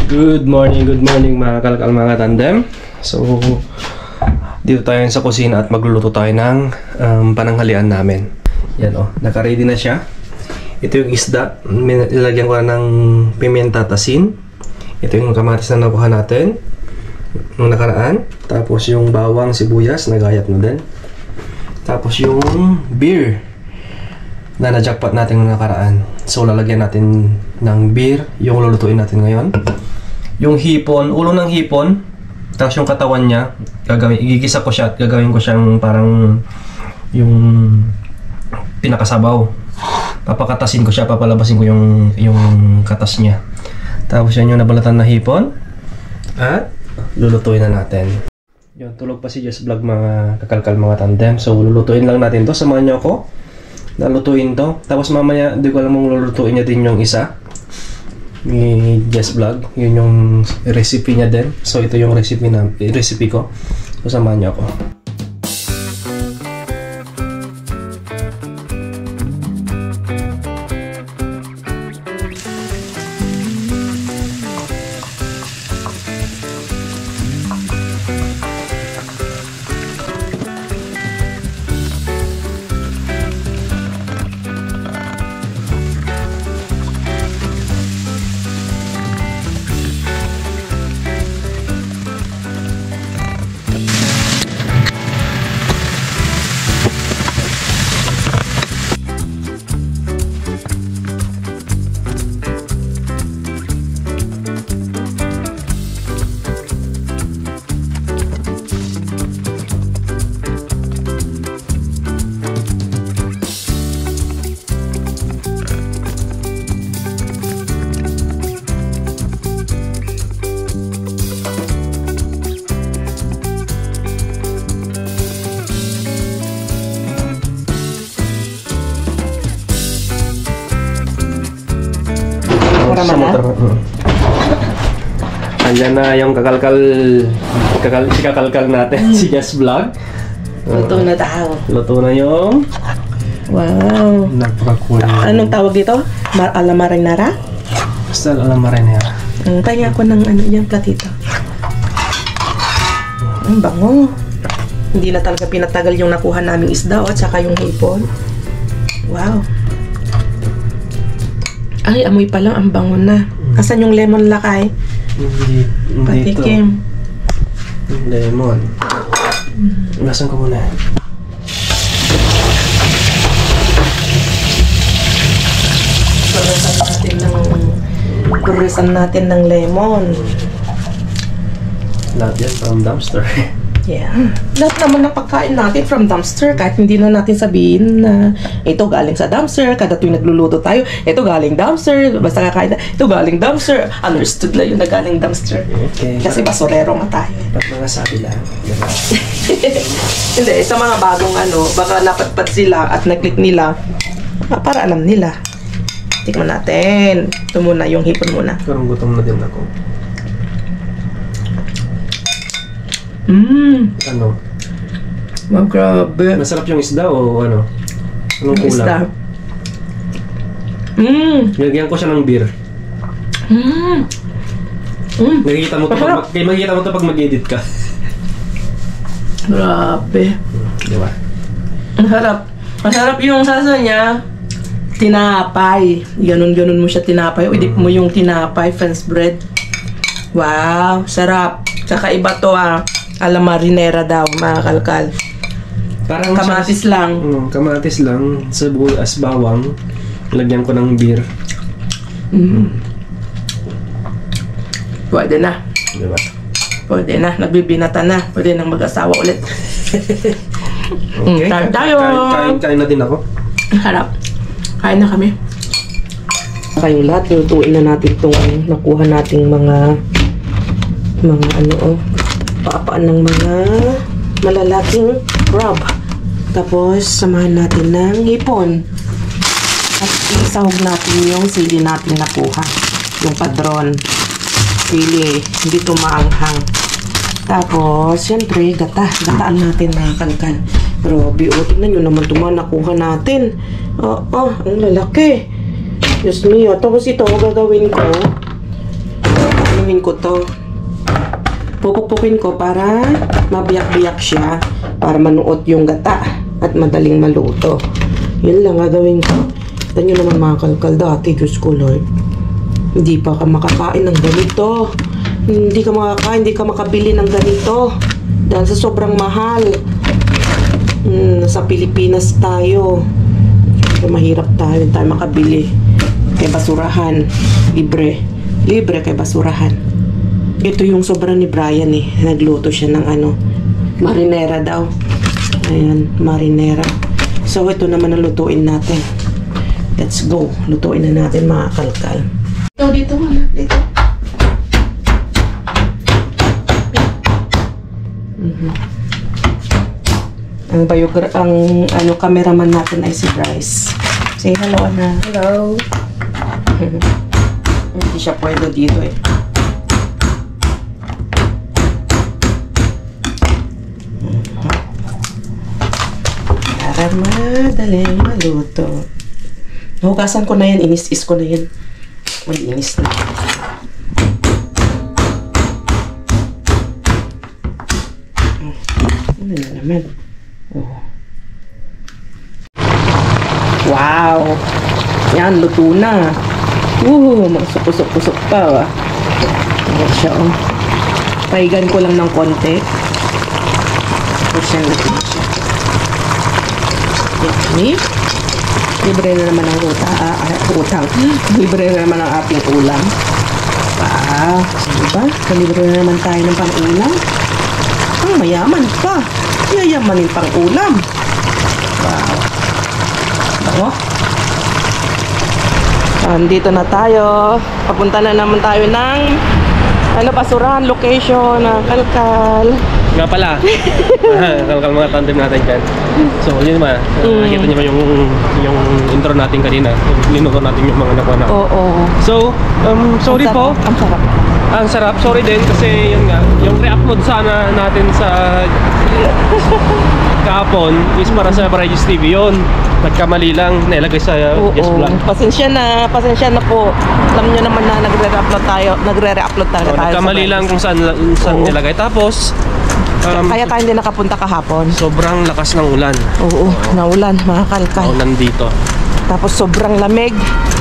Good morning mga kalkal mga tandem. So, dito tayo sa kusina at magluluto tayo ng pananghalian namin. Yan o, naka-ready na siya. Ito yung isda, nilagyan ko na ng pimienta at asin. Ito yung kamatis na nakuha natin nung nakaraan. Tapos yung bawang, sibuyas, nagayat na din. Tapos yung beer na na-jackpot natin nung nakaraan. So, lalagyan natin ng beer, yung lulutuin natin ngayon. Yung hipon, ulo ng hipon, tapos yung katawan niya, igigisa ko siya at gagawin ko siyang parang yung pinakasabaw. Papakatasin ko siya, papalabasin ko yung katas niya. Tapos yan yung nabalatan na hipon at lulutuin na natin. Yun, tulog pa si Jess Vlog mga kakalkal mga tandem. So lulutuin lang natin to, samahan niyo ako. Nalutuin to. Tapos mamaya, hindi ko alam mong lulutuin niya din yung isa ni Jess Vlog. Yun yung recipe niya din. So ito yung recipe ko. So samahan niyo ako. Andyan na yung si kakalkal natin, si Jess Vlog. Luto na daw. Luto na yung... Wow. Napaka-cool. Anong tawag dito? Ala marinara? Basta ala marinara. Kaya ako ng yung platito. Ang bango. Hindi na talaga pinatagal yung nakuha naming isda at saka yung hipon. Wow. Ay, amoy pa lang, ang bango na. Asan yung lemon lakay? Patikim. Lemon. Lasan ko muna. Purisan natin ng lemon. Lahat yan from dumpster. Yeah. Lahat naman ng pagkain natin from dumpster. Kahit hindi na natin sabihin na ito galing sa dumpster. Kada tuwing nagluluto tayo, ito galing dumpster. Basta kakain na, ito galing dumpster. Understood na yun na galing dumpster. Okay. Kasi basurero nga tayo. Ba't mga sabi lang? Hindi, sa mga bagong baka napatpat sila at nag-click nila. Para alam nila. Tikman natin. Ito muna, yung hipon muna. Parang gutom na din ako. Ano? Wow, grabe. Masarap yung isda o ano? Anong kulang? Isda. Nilagyan ko siya ng beer. Makikita mo to pag mag-edit ka. Grabe. Diba? Ang harap. Ang harap yung sasa niya. Tinapay. Ganon-ganon mo siya tinapay. O idip mo yung tinapay, French bread. Wow, sarap. Kakaiba to ala marinara daw, mga kalkal. Parang kamatis lang. Kamatis lang, sibuyas, bawang. Lagyan ko ng beer. Pwede na. Diba? Pwede na. Nagbibinata na. Pwede nang mag-asawa ulit. Okay. Tayo! Kain na din ako. Harap. Kain na kami. Kayong lahat, lutuin na natin itong nakuha nating mga paapaan ng mga malalaking crab. Tapos, samahan natin ng hipon. At isahog natin yung sili natin nakuha. Yung padron. Sili, hindi ito maanghang. Tapos, syempre, gataan natin mga kalkal. Grabe, tignan nyo naman ito mga nakuha natin. Ang lalaki. Diyos mio. Tapos ito, gagawin ko. aanuhin ko to. Pupukpukin ko para mabiyak-biyak siya. Para manuot yung gata at madaling maluto. Yun lang gagawin ko. Ito nyo naman mga kalkal dati, Diyos ko Lord. Hindi pa ka makakain ng ganito. Hindi ka makabili ng ganito. Dahil sa sobrang mahal. Sa Pilipinas tayo. So, mahirap tayo makabili. Kay basurahan. Libre kay basurahan. Ito yung sobra ni Brian eh. Nagluto siya ng marinera daw. Ayan, marinera. So, ito naman ang lutuin natin. Let's go. Lutuin na natin mga kalkal. Dito. Ang cameraman natin ay si Bryce. Say hello, Ana. Hello. Hindi siya pwede dito eh. Para madaling maluto. Hugasan ko na yan. Inis-is ko na yan. Malinis na. Ano na naman? Oh. Wow! Yan, luto na. Magsuk-usok-usok pa. Ayan siya, oh. Paigan ko lang ng konti. Tapos yan, luto na siya. Okay. Libre na naman ang utang. Libre na naman ang ating ulam. Wow! Diba? Libre na naman tayo ng pang-ulam. Ang mayaman pa. Yayamanin pang-ulam. Wow! Ako? Andito na tayo. Papunta na naman tayo ng basurahan location na kalkal. Nga pala. Kalkal mga tandem natin dyan. So, yun naman. Nakita niyo ba yung intro natin kanina? Linuto natin yung mga nakuha na. Oo. So, sorry po. Ang sarap. Ang sarap. Sorry din kasi yun nga. Yung re-upload sana natin sa kahapon is para sa Regis TV yun. Nagkamali lang. Nailagay sa Yes Vlog. Pasensya na po. Alam nyo naman na nagre-upload tayo tayo. Nagkamali lang kung saan nilagay. Tapos, kaya tayo hindi nakapunta kahapon. sobrang lakas ng ulan. Oo, naulan mga kalkal. Ulan dito. Tapos sobrang lamig.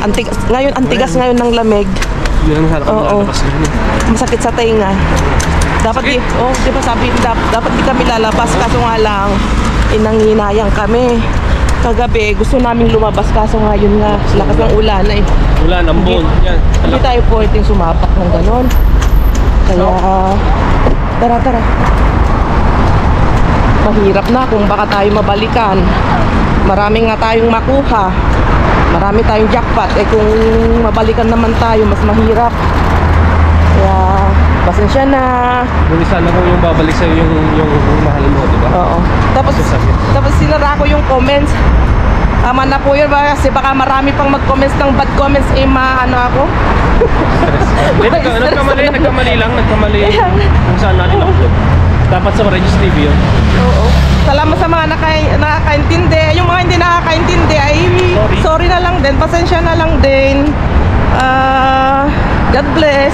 Antigas ngayon ng lamig. Yun ang harap ng labas na yun. Masakit sa tenga. Dapat di ba sabi, dapat di kami lalabas kaso nga lang inanghinayang kami. Kagabi gusto naming lumabas kaso nga yun nga lakas ng ulan eh. Ulan, ambon. Yan. Hindi tayo pwedeng sumapak ng ganon. Kaya tara. Mahirap na kung baka tayo mabalikan. Marami nga tayong makuha. Marami tayong jackpot. Kung mabalikan naman tayo, mas mahirap. Kaya, pasensya na. Duli sana kung yung babalik sa'yo yung mahal mo, di ba? Oo. Tapos sinara ko yung comments. Tama na po yun ba? Kasi baka marami pang mag-comments ng bad comments. Ako? Nagkamali lang. Kung saan natin upload. Dapat sa Regis TV yun. Oo. Salamat sa mga nakakaintindi. Yung mga hindi nakakaintindi ay sorry na lang din. Pasensya na lang din. God bless.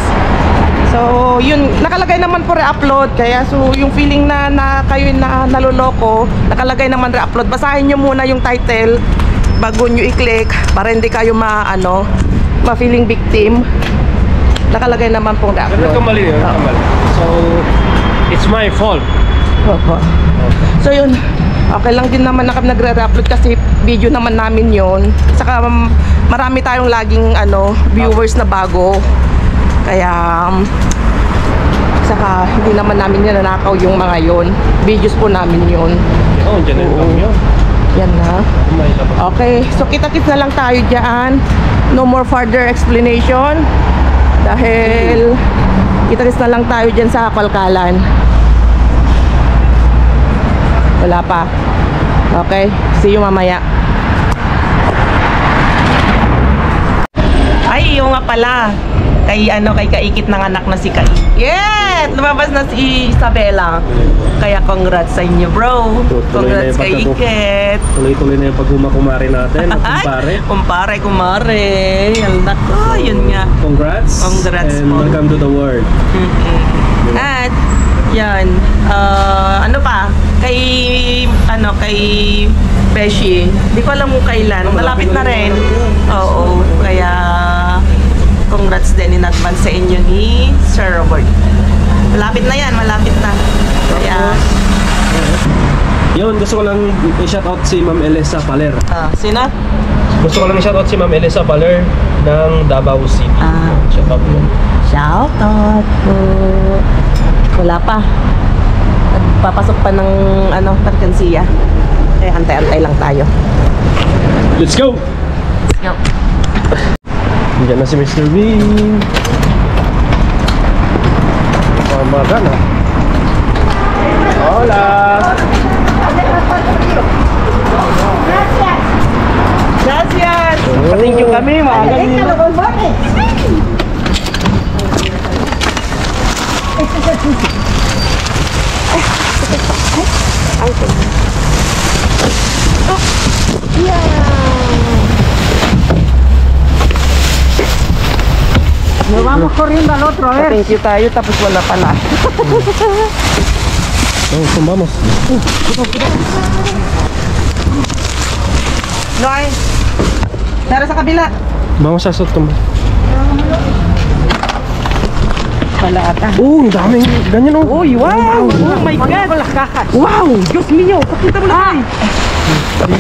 So, yun, nakalagay naman po re-upload. Kaya, so, yung feeling na kayo na naloloko, nakalagay naman re-upload. Basahin nyo muna yung title bago nyo i-click para hindi kayo ma-feeling victim. Nakalagay naman pong re-upload. Nagkamali yun. So, it's my fault. Opo. So yun, okay lang din naman na kami nagre-upload kasi video naman namin yon. Saka marami tayong laging viewers na bago. Kaya saka hindi naman namin nanakaw yung mga yon. Videos po namin yon. Oo, dyan na yun. Yan na. Okay, so kita-kits na lang tayo dyan. No more further explanation. Dahil kita-kits na lang tayo dyan sa Kalkalan. Wala pa. Okay, see you mamaya. Ay, iyo nga pala. Kay Kaikit ng anak na si Kaikit. Lumabas na si Isabela. Kaya congrats sa inyo, bro. Congrats kay Ikit. Tuloy-tuloy na yung pagkumakumari natin. Kumpare. Kumare. Anak ko, yun nga. Congrats. And welcome to the world. At, yan. Ano pa? Kay Beshi. Hindi ko alam kung kailan. Malapit na rin. Oo. Kaya, congrats din in advance sa inyo ni Sir Robert. Malapit na yan, malapit na. Kaya... Yun, gusto ko lang i-shoutout si Ma'am Elisa Paler. Sino? Gusto ko lang i-shoutout si Ma'am Elisa Paler ng Davao City. Shoutout mo. Shoutout po. Wala pa. Nagpapasok pa ng merkansiya. Kaya antay-antay lang tayo. Let's go! Let's go. Diyan na si Mr. Bean. Pamagan na. Hola! Gracias! Thank you kami, maaga niyo. Nos vamos corriendo al otro, a ver. Thank you tayo, tapos wala pala. Vamos. Noy! Tara sa kabila. Vamos a tumba. Wala ata. Ang daming ganyan oh. Uy, wow! Oh my God! Wow! Diyos mío! Pakita mo lang! Tama.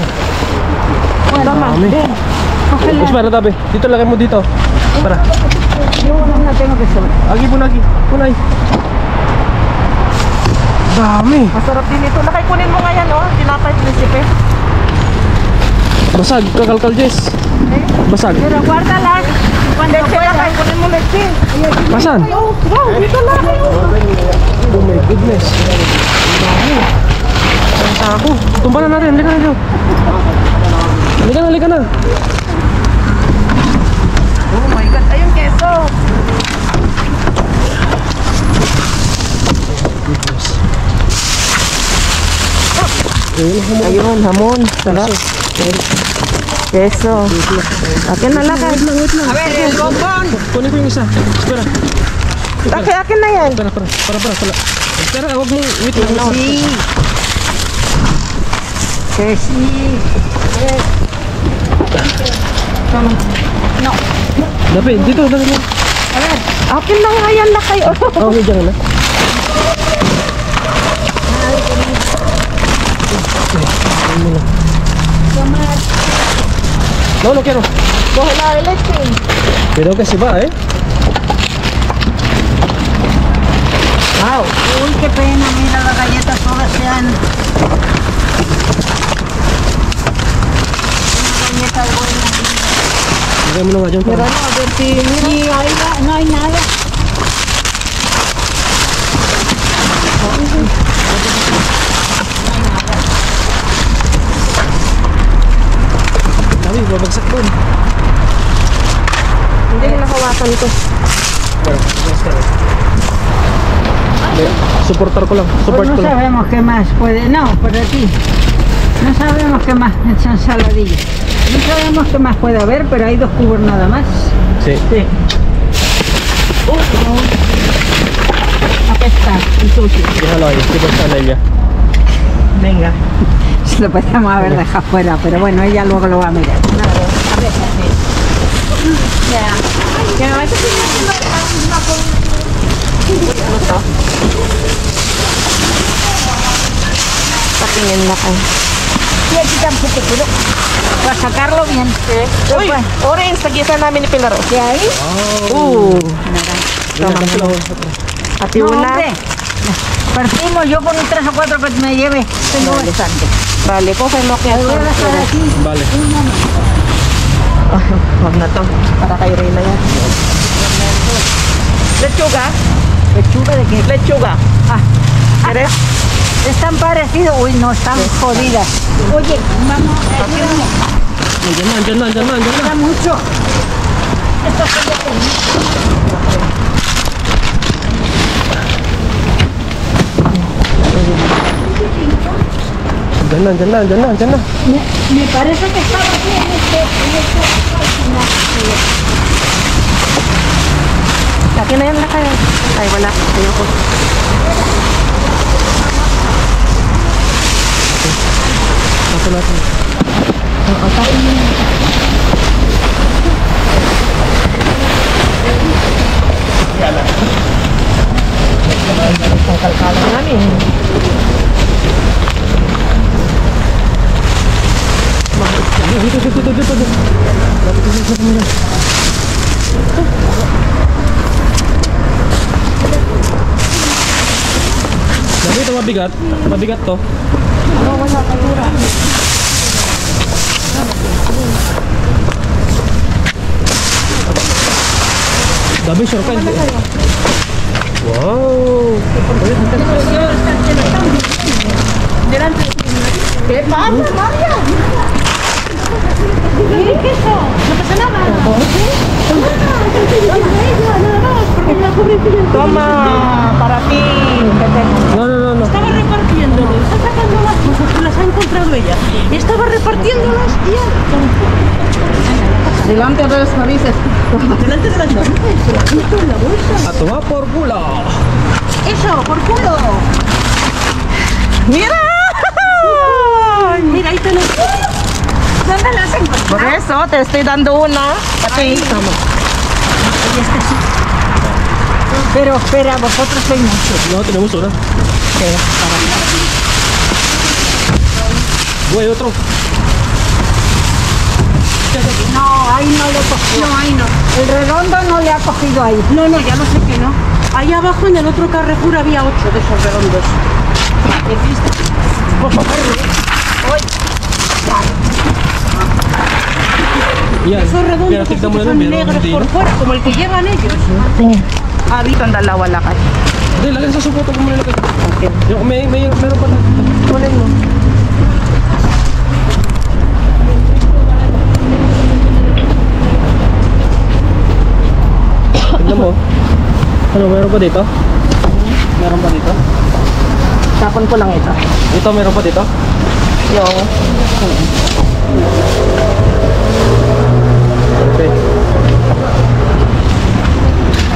Para tabi. Dito lagay mo dito. Para. Yo no tengo que subir. Agi po lagi. Kunay. Dami. Masarap din ito. Kunin mo nga yan, oh. Tinapay prinsipe. Basag. Kakalkal, Jess. Basag. Pero guárdalas. Cuando puedas. Kunin mo leche. Masan? Wow! Dito lang. Oh my goodness. Dami. Ang sako. Tumba na natin. Halika na. Halika na. Oh my God. Ayun, keso. Ayun, hamon. Sarap. Keso. Akin na lang. A ver, el bombón. Kunin ko yung isa. Espera. Akin na yan. Para. Espera, huwag mong wait lang. Sí. Que sí. No. Dapat, dito. A ver. Akin na nga yan na kayo. Okay, dyan na. No quiero. Coge la leche. Pero que se va, Wow. Uy, qué pena, mira las galletas todas se han... Una galleta buena. Lagay mo na nga dyan. Pero no, a ver si... Sí, ahí no hay nada. Dami, babagsak doon. Hindi, nakawakan ko. Suportar ko lang. Support Pues ko no lang. sabemos qué más puede... No, por aquí. No sabemos qué más ensaladilla. No sabemos qué más puede haber, pero hay 2 cubos nada más. Sí. Sí. Apesta el sushi. Déjalo ahí, estoy pensando en ella. Venga. Se lo podríamos haber dejado fuera, pero bueno, ella luego lo va a mirar. A ver, ya. Que me vais a Patingin na kayo. Sí, aquí tampoco, pero para sacarlo bien. Uy, orange, tagisan namin ni Pilaro. ¿Qué hay? Pati No, una. hombre. Partimos, yo con 3 o 4 que me lleve. Tengo bastante. Vale, cógelo que Lo voy a dejar aquí. Vale. Un momento. Huwag na to. Para kay Reyna yan. Lechuga? ¿Lechuga de qué? Lechuga. ¿Quieres? Están parecidos. Uy, no, están jodidas. Oye, vamos, ayúdame. Dyan na. Queda mucho. Dyan na. Me parece que estaba aquí en este Laki na yan na kayo. Ay, wala. Ayoko. Tapos natin. Ang kalkalan namin. Sabi ito mabigat. Mabigat to. Dami sure ka. Wow. ¿Qué pasa, María? ¿Qué es eso? No pasa nada. Toma, para ti. No. Estaba repartiéndolos, está sacando las cosas que las ha encontrado ella. Estaba repartiéndolas y Delante de las narices. delante de las narices, se las puso en la bolsa. A tomar por culo. ¡Eso, por culo! ¡Mira! Mira, ahí tenés. ¿Dónde las encontré? Por eso te estoy dando una. Aquí. Pero espera, vosotros sois muchos. No, tenemos una. Güey, otro. No, ahí no le cogió. No, ahí no. El redondo no le ha cogido ahí. No, ya lo sé que no. Ahí abajo en el otro Carrefour había 8 de esos redondos. Yan. Esos Pero redondos tignan mo na son lang, meron negros hindi, por no? fuera, como el que llevan ellos. Dito ang dalawa lakad. Hindi, lagay sa supoto ko muna lagay. Okay. Yung meron pa na. Kunin mo. Tignan mo. Ano, meron pa dito? Meron pa dito? Tapon ko lang ito. Ito, meron pa dito? Yung Okay.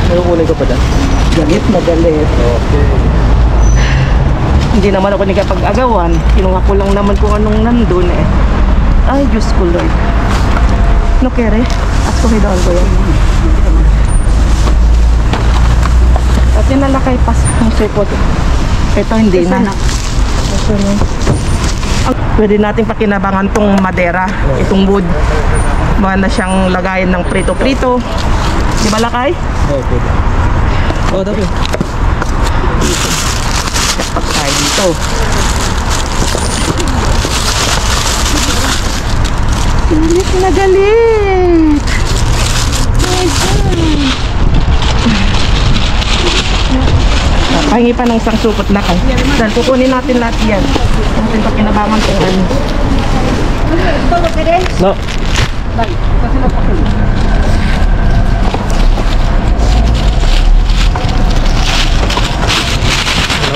Ano kulay ko pa dyan? galit na galit. Okay. Hindi naman ako nagkapag-agawan. Kinuha ko lang naman kung anong nandun eh. Ay, Diyos ko Lord. No kere? At kumidaan ko yan. At yun nalakay pas. Ang sipot. Ito hindi na. Ito na. Pwede natin pakinabangan tong madera. Itong wood. Baka na siyang lagayan ng prito-prito. Di ba lakay? Oh, pwede. Oh, dapat. Pagkain dito. Galit na galit. Pahingi pa ng isang supot na kay. Dahil kukunin natin lahat yan. Natin pakinabangan kung ano. No.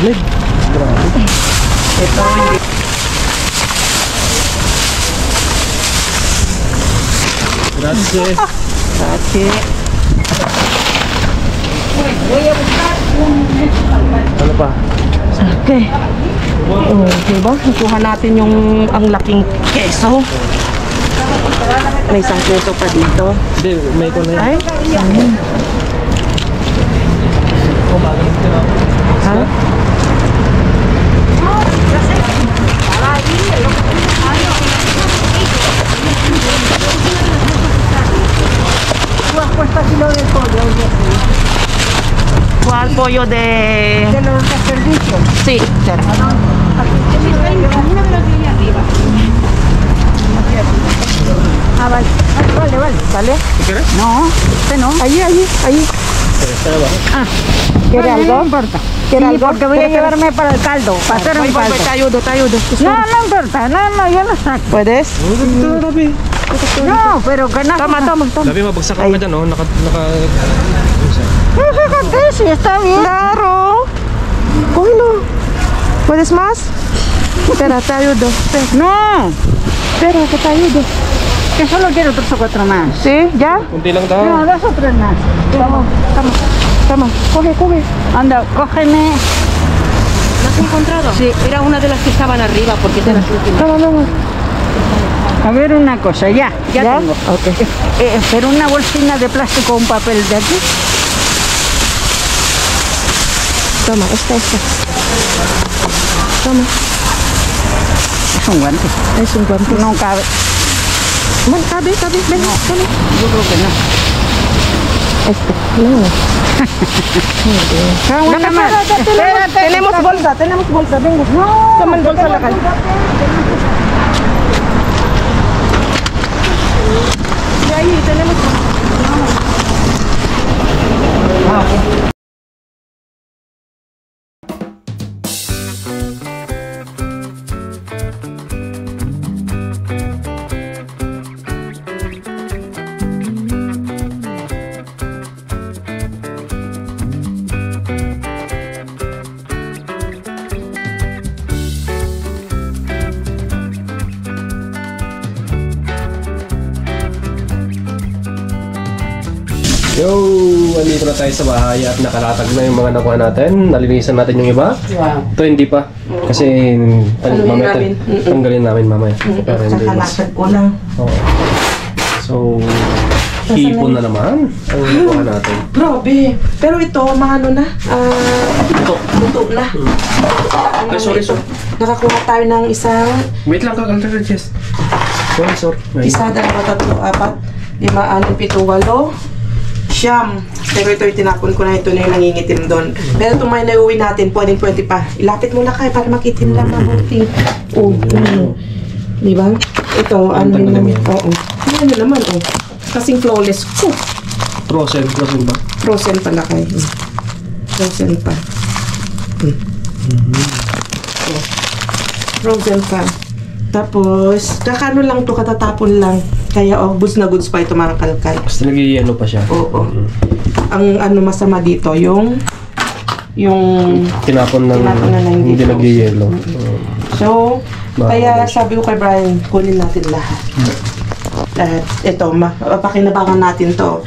Lamig. Ito hindi. Grazie. Kasi Ano pa? okay. Oh, diba? Nakuha natin yung ang laking keso. May isang keso pa dito. Hindi, may ko na yan. Ay, ha? Cuesta kilo del pollo. ¿Cuál pollo de...? De los desperdicios. Sí, sir. Ah, vale. Vale, vale. ¿Sale? ¿Quieres? No, este no. Ahí. Ah, ¿Quiere vale, algo? No importa. ¿Quiere Sí, algo? porque voy a ¿Quiere que llevarme para el caldo, para hacer un Voy, caldo. te ayudo. No, no importa. No, yo lo saco. ¿Puedes? Ito na, Rabi. No, pero ganas. Tama. Gabi, mabagsak ka dyan, oh. Naka... Sí, está bien. Claro. Cógelo. ¿Puedes más? Espera, te ayudo. No, Espera, que te ayudo. que solo quiero 3 o 4 más. ¿Sí? ¿Ya? Kunti lang daw. No, 2 o 3 más. Toma. Coge. Anda, cógeme. ¿La has encontrado? Sí. Era una de las que estaban arriba, porque es de las últimas. Toma. A ver una cosa, ya tengo. Ok. Pero una bolsina de plástico, un papel de aquí. Toma, esta. Toma. Es un guante. Es un guante. No cabe. Bueno, cabe. Ven, No, yo creo que no. No. Una más. Espérate. Tenemos bolsa, venga. No, Toma el bolsa a la calle. De ahí tenemos. Yo, andito na tayo sa bahay at nakalatag na yung mga nakuha natin. Nalinisan natin yung iba. Wow. Ito hindi pa. Kasi mamaya namin. tanggalin namin mamaya. Pero hindi mas. Nakalatag ko lang. Oo. So, hipon na naman ang nakuha natin. Grabe. Pero ito, maano na. Luto na. Ay, sorry. Nakakuha tayo ng isang Wait lang, kakaltar, Jess. Sorry. isa, 2, 3, 4, 5, 6, 7, 8, 9. Pero ito yung tinapon ko na, ito na yung nangingitim doon. Pero ito may nauwi natin, pwedeng pa. Ilapit mo na kayo para makitim lang mabuti. Di ba? Ito, ano yun naman. Oo. Ano naman, kasing flawless ko. Frozen ba? Frozen pala kayo. Frozen pa. Frozen pa. Tapos, kakano lang to, katatapon lang. Kaya, goods na goods pa ito mga kalkal. Basta nag-yellow pa siya. Oo. Ang ano masama dito, yung Tinapon na lang hindi dito. nag-yellow. So, kaya sabi ko kay Brian, kunin natin lahat. Lahat. Ito, pakinabangan natin to.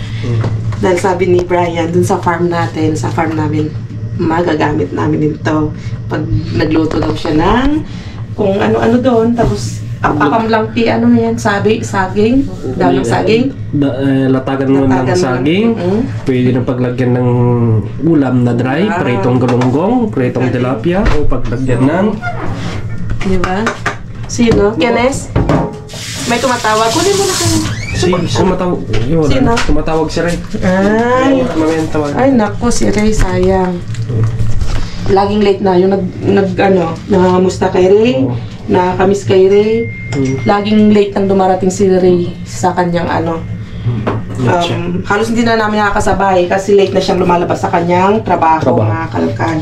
Dahil sabi ni Brian, dun sa farm namin, magagamit namin ito. Pag nagluto daw siya ng kung ano-ano doon, tapos apam lang ano na yan, saging, dalang saging. Latagan mo ng saging. Pwede na paglagyan ng ulam na dry, pritong galunggong, pritong tilapia, o paglagyan ng... Di ba? Sino? Kenes? May tumatawag. Kunin mo na kayo. Tumatawag si Ray. Ay, naku, si Ray, sayang. Laging late na yung nangamusta kay Ray, nakakamiss kay Ray. Laging late nang dumarating si Ray sa kanyang halos hindi na namin nakakasabay kasi late na siyang lumalabas sa kanyang trabaho. Mga kalkan.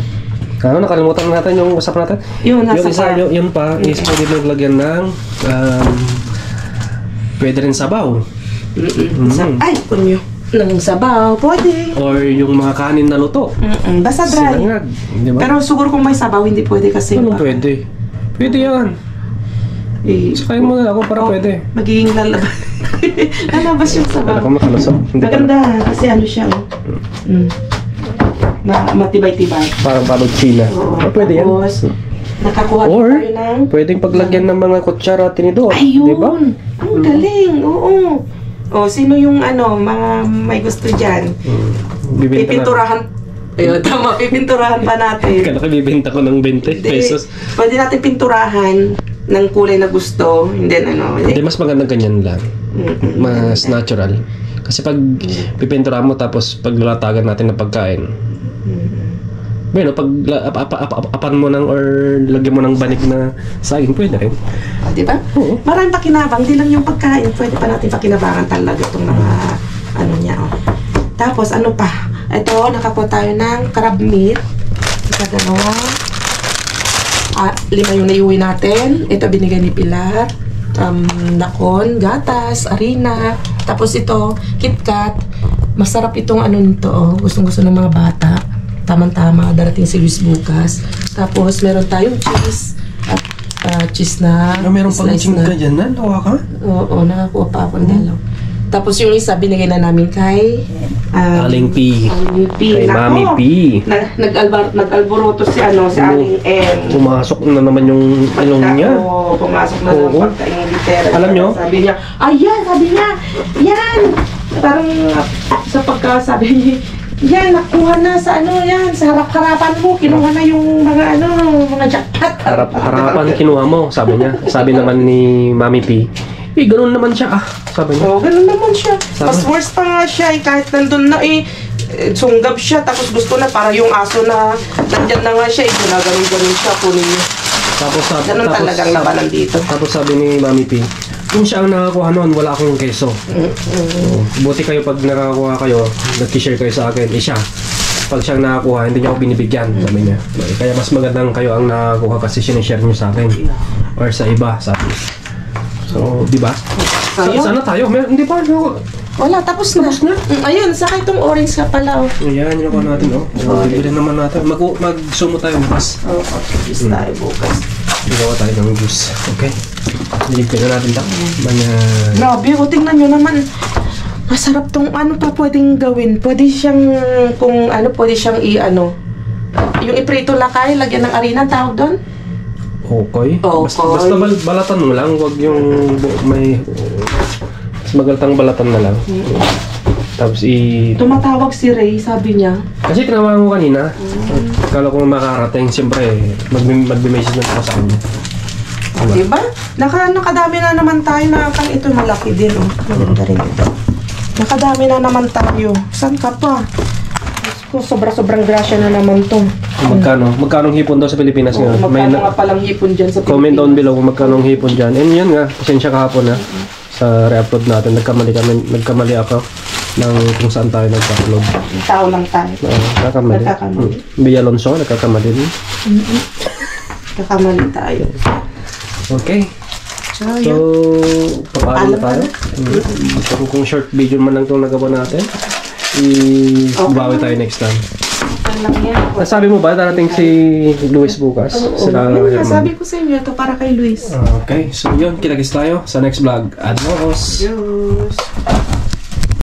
Nakalimutan natin yung usap natin. Yun, nasa yung isa, yun pa, is pwede maglagyan ng pwede rin sabaw. Ay, kunyo. Ng sabaw, pwede. Or yung mga kanin na luto. Basta dry. Sinangag, di ba? Pero siguro kung may sabaw, hindi pwede kasi. Anong pwede? Pwede yan. Sakayin mo na ako para pwede. Magiging lalabas. Lalabas yung sabaw. Kala ka makalusok. Maganda kasi ano siya. Matibay-tibay. Parang balot China. Pwede yan. Tapos, nakakuha Or, tayo ng... pwedeng paglagyan ng mga kutsara at tinidor. Ayun! Di ba? Ang galing! Oo! Sino yung mga may gusto dyan? Pipinturahan. Ayun, tama. Pipinturahan pa natin. Kala ka bibenta ko ng 20 pesos. Pwede natin pinturahan ng kulay na gusto. And then Hindi, mas maganda ganyan lang. Mas natural. Kasi pag pipinturahan mo tapos paglalatagan natin ng pagkain. Bueno, pag apan mo ng or lagyan mo ng banig na saging, pwede rin. Di ba? Oo. Maraming pakinabang. Di lang yung pagkain. Pwede pa natin pakinabangan talaga itong mga niya. Tapos, ano pa? Ito, nakakuha tayo ng crab meat. Isa, 2. 5 yung naiuwi natin. Ito, binigay ni Pilar. nakon, gatas, harina. Tapos ito, KitKat. Masarap itong ano nito, oh. Gustong-gusto ng mga bata. Tamang-tama, darating si Luis bukas. Tapos meron tayong cheese. At cheese na Meron pang slice chingka dyan na? Nawa ka? Oo, nakakuha pa ako ng dalaw. Tapos yung isa, binigay na namin kay Aling P. Aling P. Kay Nako, Mami P. Nag-alboroto si Aling M. Pumasok na naman yung ilong niya. Oo, pumasok na Oo. ng pagkaingilitera. Alam nyo? Sabi niya, sabi niya, yan! Parang sa pagkasabi niya, yan, nakuha na sa sa harap-harapan mo, kinuha na yung mga jackpot. Harapan kinuha mo, sabi niya. Sabi naman ni Mami P, ganun naman siya sabi niya. Oo, ganun naman siya. Sabi? Mas worse pa nga siya, kahit nandun na sunggab siya, tapos gusto na, para yung aso na, nandyan na nga siya, ganun siya, kunin niya. Ganun talagang labanan dito. Tapos sabi ni Mami P, kung siya ang nakakuha noon, wala akong keso. Buti kayo pag nakakuha kayo, nag-share kayo sa akin, siya. Pag siyang nakakuha, hindi niya ako binibigyan, sabi niya. Kaya mas magandang kayo ang nakakuha kasi sinishare niyo sa akin. Or sa iba, sabi. So, di ba? Sana tayo. Hindi pa. Wala, tapos na. Ayun, saka itong orange ka pala. Ayan, yun ako natin. Bibili naman natin. Mag-sumo tayo bukas. Oo, juice tayo bukas. Gawa tayo ng juice. Okay? Niligpin na natin ito. Grabe, tingnan nyo naman. Masarap tong pa pwedeng gawin. Pwede siyang, pwede siyang yung iprito lakay, lagyan ng harina, tawag doon? Okay. Basta balatan mo lang. Huwag yung may... Mas magaltang balatan na lang. Tapos Tumatawag si Ray, sabi niya. Kasi tinawagan ko kanina. Kala ko makarating. Siyempre, magbe-message na ako sa kanya. Diba? Nakadami na naman tayo na ito malaki din. Maganda rin ito. Nakadami na naman tayo. Saan ka pa? Sobrang grasya na naman to. Magkano hipon daw sa Pilipinas ngayon? Magkano nga palang hipon dyan sa Pilipinas? Comment down below kung magkano hipon dyan. And yun nga, pasensya kahapon sa re-upload natin. Nagkamali ako ng kung saan tayo nagpa-upload. Tao lang tayo. Nagkakamali. Bea Alonso, nagkakamali din. Nagkakamali tayo. Okay. So, papaalam na tayo. So, kung short video man lang itong nagawa natin, bawi tayo next time. Sabi mo ba, darating si Luis bukas? Sabi ko sa inyo, ito para kay Luis. Okay, so yun, kitagis tayo sa next vlog. Adios! Adios!